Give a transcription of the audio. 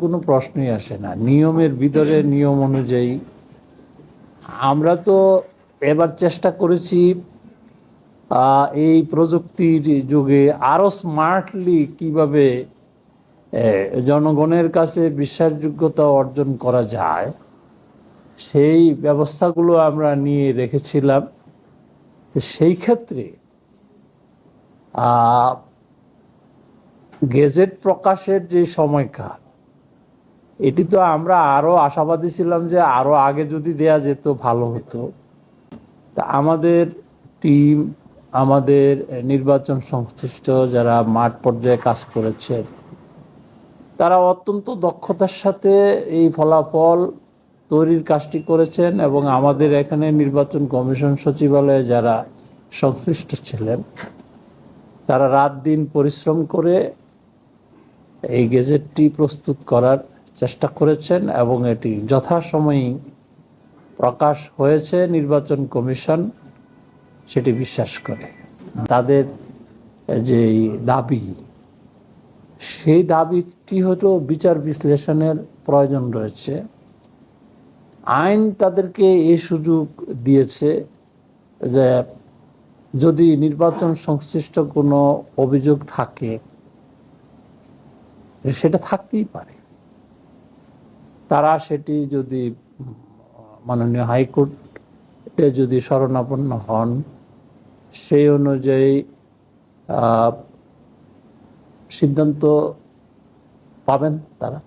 কোনো প্রশ্নই আসে না। নিয়মের ভিতরে নিয়ম অনুযায়ী আমরা তো এবার চেষ্টা করেছি এই প্রযুক্তির যুগে আরও স্মার্টলি কিভাবে জনগণের কাছে বিশ্বাসযোগ্যতা অর্জন করা যায় সেই ব্যবস্থাগুলো আমরা নিয়ে রেখেছিলাম। তো সেই ক্ষেত্রে গেজেট প্রকাশের যে সময়কাল, এটি তো আমরা আরও আশাবাদী ছিলাম যে আরও আগে যদি দেয়া যেত ভালো হতো। তা আমাদের টিম, আমাদের নির্বাচন সংশ্লিষ্ট যারা মাঠ পর্যায়ে কাজ করেছে, তারা অত্যন্ত দক্ষতার সাথে এই ফলাফল তৈরির কাজটি করেছেন এবং আমাদের এখানে নির্বাচন কমিশন সচিবালয়ে যারা সংশ্লিষ্ট ছিলেন তারা রাত দিন পরিশ্রম করে এই গেজেটটি প্রস্তুত করার চেষ্টা করেছেন এবং এটি যথাসময়ে প্রকাশ হয়েছে। নির্বাচন কমিশন সেটি বিশ্বাস করে। তাদের যে দাবি, সেই দাবিটি হলো বিচার বিশ্লেষণের প্রয়োজন রয়েছে। আইন তাদেরকে এই সুযোগ দিয়েছে যে যদি নির্বাচন সংশ্লিষ্ট কোনো অভিযোগ থাকে সেটা থাকতেই পারে, তারা সেটি যদি মাননীয় হাইকোর্টে যদি শরণাপন্ন হন সেই অনুযায়ী সিদ্ধান্ত পাবেন তারা।